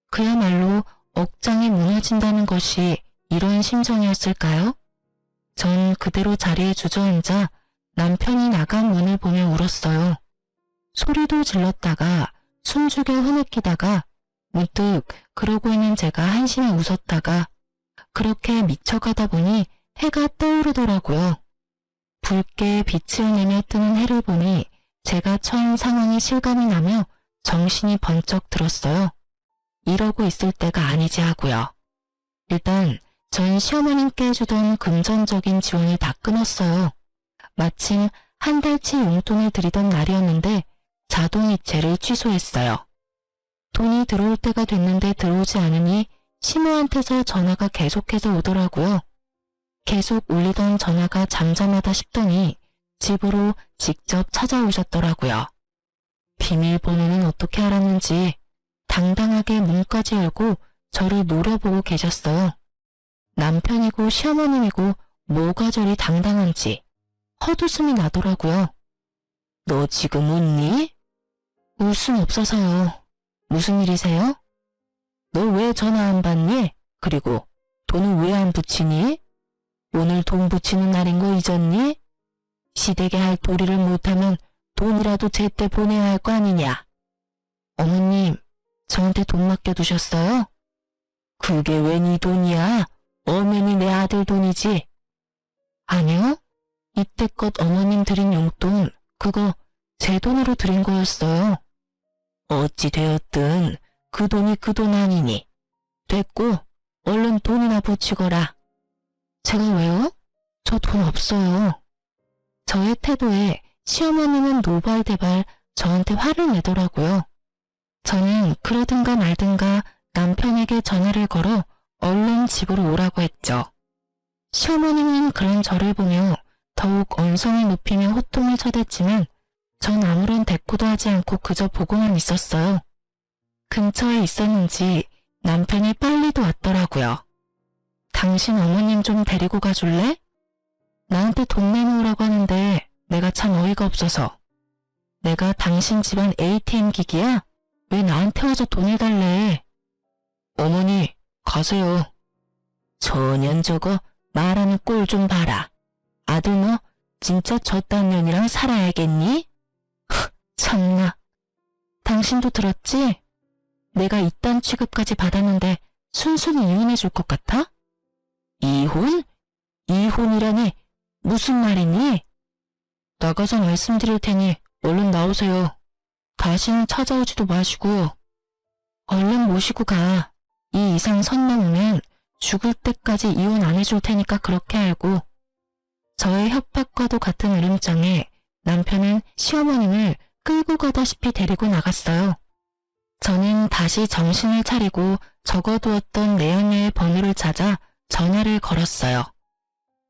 그야말로 억장이 무너진다는 것이 이런 심정이었을까요? 전 그대로 자리에 주저앉아 남편이 나간 문을 보며 울었어요. 소리도 질렀다가 숨죽여 흐느끼다가 문득 그러고 있는 제가 한심히 웃었다가 그렇게 미쳐가다 보니 해가 떠오르더라고요. 붉게 빛을 내며 뜨는 해를 보니 제가 처한 상황이 실감이 나며 정신이 번쩍 들었어요. 이러고 있을 때가 아니지 하고요. 일단 전 시어머님께 해주던 금전적인 지원을 다 끊었어요. 마침 한 달치 용돈을 드리던 날이었는데 자동이체를 취소했어요. 돈이 들어올 때가 됐는데 들어오지 않으니 시모한테서 전화가 계속해서 오더라고요. 계속 울리던 전화가 잠잠하다 싶더니 집으로 직접 찾아오셨더라고요. 비밀번호는 어떻게 알았는지 당당하게 문까지 열고 저를 노려보고 계셨어요. 남편이고 시어머님이고 뭐가 저리 당당한지 헛웃음이 나더라고요. 너 지금 웃니? 울 순 없어서요. 무슨 일이세요? 너 왜 전화 안 받니? 그리고 돈은 왜 안 붙이니? 오늘 돈 붙이는 날인 거 잊었니? 시댁에 할 도리를 못하면 돈이라도 제때 보내야 할 거 아니냐? 어머님, 저한테 돈 맡겨두셨어요? 그게 왜 네 돈이야? 엄연히 내 아들 돈이지. 아니요. 이때껏 어머님 드린 용돈, 그거 제 돈으로 드린 거였어요. 어찌 되었든 그 돈이 그 돈 아니니. 됐고, 얼른 돈이나 붙이거라. 제가 왜요? 저 돈 없어요. 저의 태도에 시어머님은 노발대발 저한테 화를 내더라고요. 저는 그러든가 말든가 남편에게 전화를 걸어 얼른 집으로 오라고 했죠. 시어머님은 그런 저를 보며 더욱 언성을 높이며 호통을 쳐댔지만 전 아무런 대꾸도 하지 않고 그저 보고만 있었어요. 근처에 있었는지 남편이 빨리도 왔더라고요. 당신 어머님 좀 데리고 가줄래? 나한테 돈 내놓으라고 하는데 내가 참 어이가 없어서. 내가 당신 집안 ATM 기기야? 왜 나한테 와서 돈을 달래? 어머니, 가세요. 저년 저거 말하는 꼴 좀 봐라. 아들 너 진짜 저딴 년이랑 살아야겠니? 참나. 당신도 들었지? 내가 이딴 취급까지 받았는데 순순히 이혼해 줄 것 같아? 이혼? 이혼이라니 무슨 말이니? 나가서 말씀드릴 테니 얼른 나오세요. 다시는 찾아오지도 마시고요. 얼른 모시고 가. 이 이상 선 넘으면 죽을 때까지 이혼 안 해줄 테니까 그렇게 알고. 저의 협박과도 같은 으름장에 남편은 시어머님을 끌고 가다시피 데리고 나갔어요. 저는 다시 정신을 차리고 적어두었던 내연녀의 번호를 찾아 전화를 걸었어요.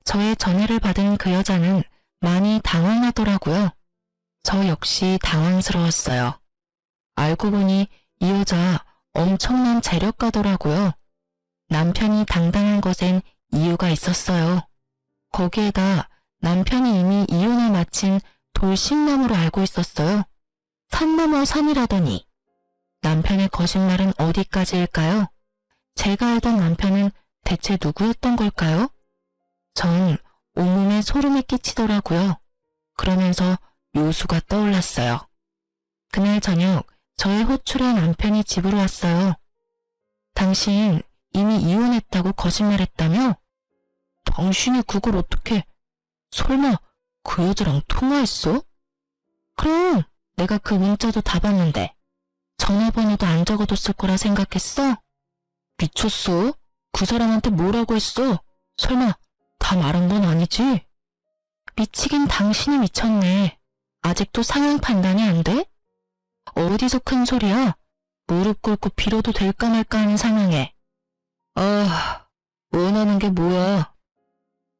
저의 전화를 받은 그 여자는 많이 당황하더라고요. 저 역시 당황스러웠어요. 알고 보니 이 여자 엄청난 재력가더라고요. 남편이 당당한 것엔 이유가 있었어요. 거기에다 남편이 이미 이혼을 마친 돌싱남으로 알고 있었어요. 산 넘어 산이라더니. 남편의 거짓말은 어디까지일까요? 제가 알던 남편은 대체 누구였던 걸까요? 전 온몸에 소름이 끼치더라고요. 그러면서 묘수가 떠올랐어요. 그날 저녁 저의 호출에 남편이 집으로 왔어요. 당신 이미 이혼했다고 거짓말했다며? 당신이 그걸 어떻게... 설마 그 여자랑 통화했어? 그럼 내가 그 문자도 다 봤는데 전화번호도 안 적어뒀을 거라 생각했어? 미쳤어? 그 사람한테 뭐라고 했어? 설마 다 말한 건 아니지? 미치긴 당신이 미쳤네. 아직도 상황 판단이 안 돼? 어디서 큰 소리야? 무릎 꿇고 빌어도 될까 말까 하는 상황에. 원하는 게 뭐야?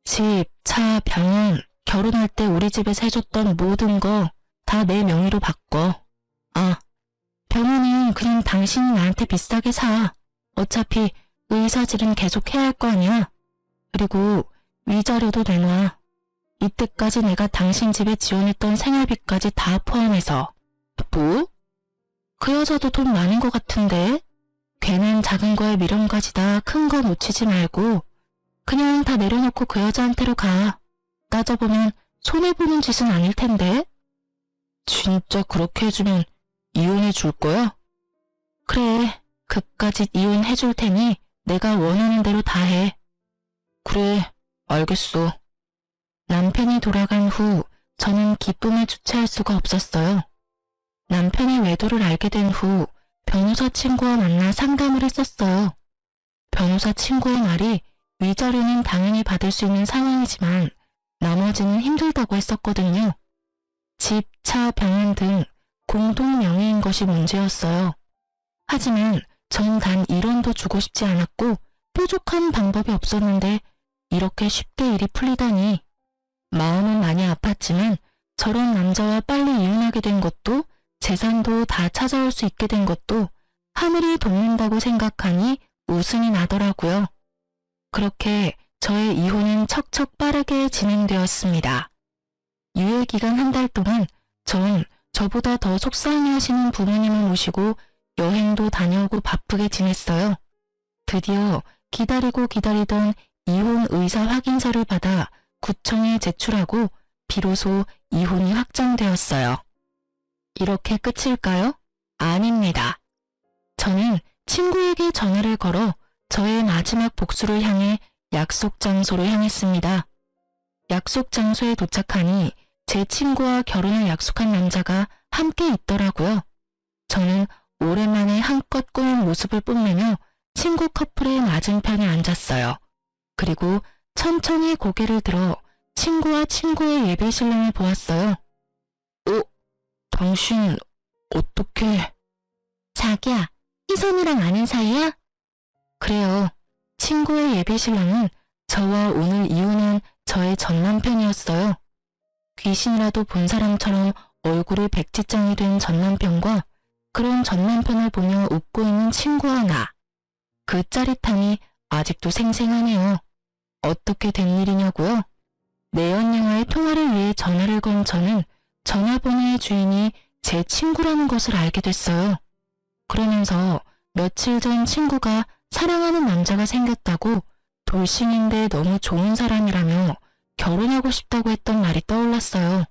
집, 차, 병원, 결혼할 때 우리 집에서 해줬던 모든 거 다 내 명의로 바꿔. 병원은 그냥 당신이 나한테 비싸게 사. 어차피 의사질은 계속 해야 할 거 아니야. 그리고 위자료도 내놔. 이때까지 내가 당신 집에 지원했던 생활비까지 다 포함해서. 뭐? 그 여자도 돈 많은 것 같은데? 괜한 작은 거에 미련 가지다 큰 거 놓치지 말고 그냥 다 내려놓고 그 여자한테로 가. 따져보면 손해보는 짓은 아닐 텐데. 진짜 그렇게 해주면 이혼해 줄 거야? 그래, 그까짓 이혼해 줄 테니 내가 원하는 대로 다 해. 그래, 알겠어. 남편이 돌아간 후 저는 기쁨을 주체할 수가 없었어요. 남편의 외도를 알게 된 후 변호사 친구와 만나 상담을 했었어요. 변호사 친구의 말이 위자료는 당연히 받을 수 있는 상황이지만 나머지는 힘들다고 했었거든요. 집, 차, 병원 등 공동 명의인 것이 문제였어요. 하지만 전 단 1원도 주고 싶지 않았고 뾰족한 방법이 없었는데 이렇게 쉽게 일이 풀리다니. 마음은 많이 아팠지만 저런 남자와 빨리 이혼하게 된 것도 재산도 다 찾아올 수 있게 된 것도 하늘이 돕는다고 생각하니 웃음이 나더라고요. 그렇게 저의 이혼은 척척 빠르게 진행되었습니다. 유예기간 한 달 동안 전 저보다 더 속상해하시는 부모님을 모시고 여행도 다녀오고 바쁘게 지냈어요. 드디어 기다리고 기다리던 이혼 의사 확인서를 받아 구청에 제출하고 비로소 이혼이 확정되었어요. 이렇게 끝일까요? 아닙니다. 저는 친구에게 전화를 걸어 저의 마지막 복수를 향해 약속 장소로 향했습니다. 약속 장소에 도착하니 제 친구와 결혼을 약속한 남자가 함께 있더라고요. 저는 오랜만에 한껏 꾸민 모습을 뽐내며 친구 커플의 맞은편에 앉았어요. 그리고 천천히 고개를 들어 친구와 친구의 예비 신랑을 보았어요. 당신 어떻게... 자기야, 희선이랑 아는 사이야? 그래요. 친구의 예비 신랑은 저와 오늘 이혼한 저의 전 남편이었어요. 귀신이라도 본 사람처럼 얼굴이 백지장이 된 전 남편과 그런 전 남편을 보며 웃고 있는 친구와 나. 그 짜릿함이 아직도 생생하네요. 어떻게 된 일이냐고요? 내연 영화의 통화를 위해 전화를 건 저는 전화번호의 주인이 제 친구라는 것을 알게 됐어요. 그러면서 며칠 전 친구가 사랑하는 남자가 생겼다고 돌싱인데 너무 좋은 사람이라며 결혼하고 싶다고 했던 말이 떠올랐어요.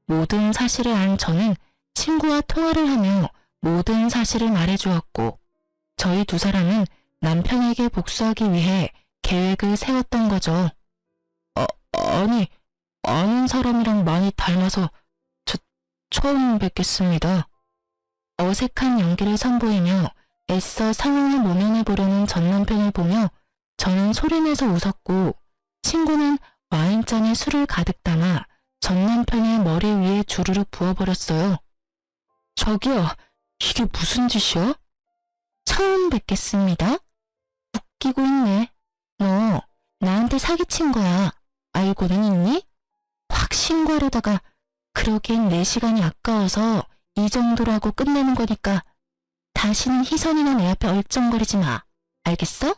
모든 사실을 안 저는 친구와 통화를 하며 모든 사실을 말해주었고 저희 두 사람은 남편에게 복수하기 위해 계획을 세웠던 거죠. 아니, 아는 사람이랑 많이 닮아서 처음 뵙겠습니다. 어색한 연기를 선보이며 애써 상황을 모면해보려는 전 남편을 보며 저는 소리내서 웃었고 친구는 와인잔에 술을 가득 담아 전 남편의 머리 위에 주르륵 부어버렸어요. 저기요, 이게 무슨 짓이야? 처음 뵙겠습니다. 웃기고 있네. 너 나한테 사기친 거야. 알고는 있니? 확 신고하려다가 그러기엔 내 시간이 아까워서 이 정도라고 끝내는 거니까 다시는 희선이나 내 앞에 얼쩡거리지 마. 알겠어?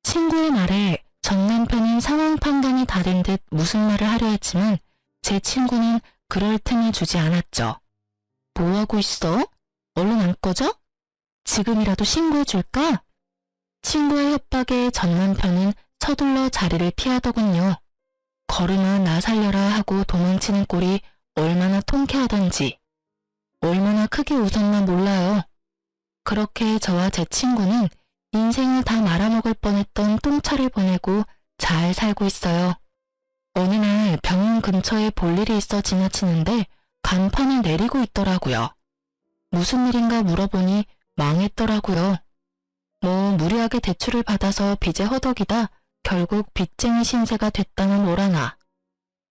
친구의 말에 전 남편은 상황 판단이 다 된 듯 무슨 말을 하려 했지만 제 친구는 그럴 틈을 주지 않았죠. 뭐하고 있어? 얼른 안 꺼져? 지금이라도 신고해줄까? 친구의 협박에 전 남편은 서둘러 자리를 피하더군요. 걸음아 나 살려라 하고 도망치는 꼴이 얼마나 통쾌하던지 얼마나 크게 웃었나 몰라요. 그렇게 저와 제 친구는 인생을 다 말아먹을 뻔했던 똥차를 보내고 잘 살고 있어요. 어느 날 병원 근처에 볼 일이 있어 지나치는데 간판을 내리고 있더라고요. 무슨 일인가 물어보니 망했더라고요. 뭐 무리하게 대출을 받아서 빚에 허덕이다 결국 빚쟁이 신세가 됐다는 뭐라나.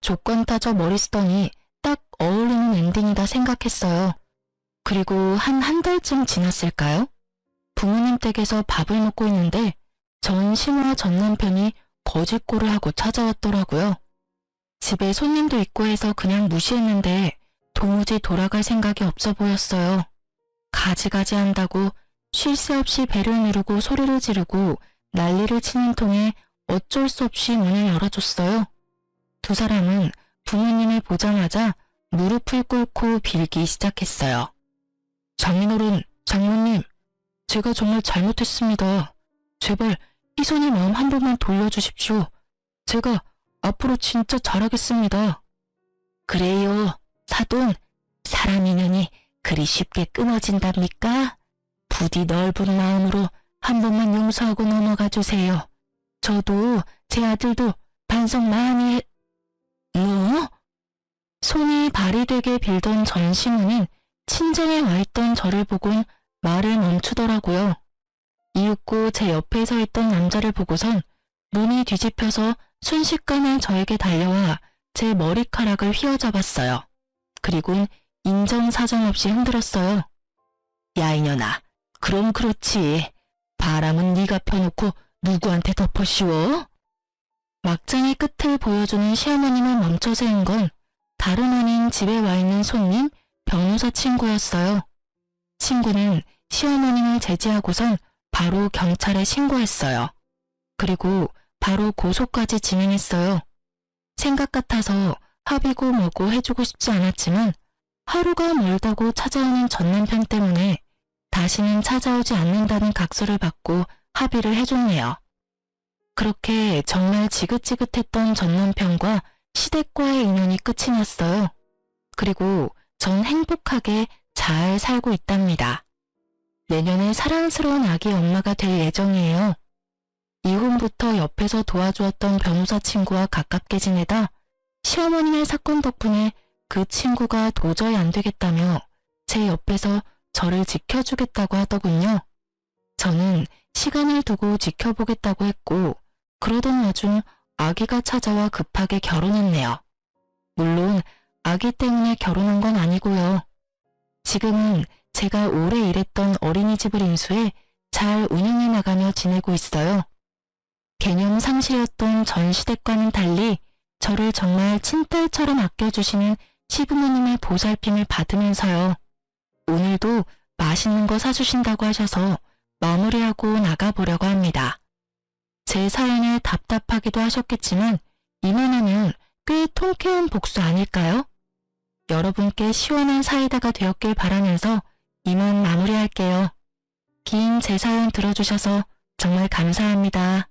조건 따져 머리 쓰더니 딱 어울리는 엔딩이다 생각했어요. 그리고 한 달쯤 지났을까요? 부모님 댁에서 밥을 먹고 있는데 전 신우와 전 남편이 거짓골을 하고 찾아왔더라고요. 집에 손님도 있고 해서 그냥 무시했는데 도무지 돌아갈 생각이 없어 보였어요. 가지가지 한다고 쉴 새 없이 배를 누르고 소리를 지르고 난리를 치는 통에 어쩔 수 없이 문을 열어줬어요. 두 사람은 부모님을 보자마자 무릎을 꿇고 빌기 시작했어요. 장인어른, 장모님, 제가 정말 잘못했습니다. 제발 희선이 마음 한 번만 돌려주십시오. 제가 앞으로 진짜 잘하겠습니다. 그래요, 사돈. 사람 인연이 그리 쉽게 끊어진답니까? 부디 넓은 마음으로 한 번만 용서하고 넘어가 주세요. 저도 제 아들도 반성 많이 해... 뭐? 손이 발이 되게 빌던 전 신우는 친정에 와 있던 저를 보곤 말을 멈추더라고요. 이윽고 제 옆에 서 있던 남자를 보고선 눈이 뒤집혀서 순식간에 저에게 달려와 제 머리카락을 휘어잡았어요. 그리곤 인정사정 없이 흔들었어요. 야 이년아, 그럼 그렇지. 바람은 네가 펴놓고 누구한테 덮어 씌워? 막장의 끝을 보여주는 시어머님을 멈춰 세운 건 다름 아닌 집에 와 있는 손님 변호사 친구였어요. 친구는 시어머님을 제지하고선 바로 경찰에 신고했어요. 그리고 바로 고소까지 진행했어요. 생각 같아서 합의고 뭐고 해주고 싶지 않았지만 하루가 멀다고 찾아오는 전남편 때문에 다시는 찾아오지 않는다는 각서를 받고 합의를 해줬네요. 그렇게 정말 지긋지긋했던 전남편과 시댁과의 인연이 끝이 났어요. 그리고 전 행복하게 잘 살고 있답니다. 내년에 사랑스러운 아기 엄마가 될 예정이에요. 이혼부터 옆에서 도와주었던 변호사 친구와 가깝게 지내다 시어머님의 사건 덕분에 그 친구가 도저히 안 되겠다며 제 옆에서 저를 지켜주겠다고 하더군요. 저는 시간을 두고 지켜보겠다고 했고 그러던 와중 아기가 찾아와 급하게 결혼했네요. 물론 아기 때문에 결혼한 건 아니고요. 지금은 제가 오래 일했던 어린이집을 인수해 잘 운영해 나가며 지내고 있어요. 개념 상실이었던 전 시댁과는 달리 저를 정말 친딸처럼 아껴주시는 시부모님의 보살핌을 받으면서요. 오늘도 맛있는 거 사주신다고 하셔서 마무리하고 나가보려고 합니다. 제 사연에 답답하기도 하셨겠지만 이만하면 꽤 통쾌한 복수 아닐까요? 여러분께 시원한 사이다가 되었길 바라면서 이만 마무리할게요. 긴 제 사연 들어주셔서 정말 감사합니다.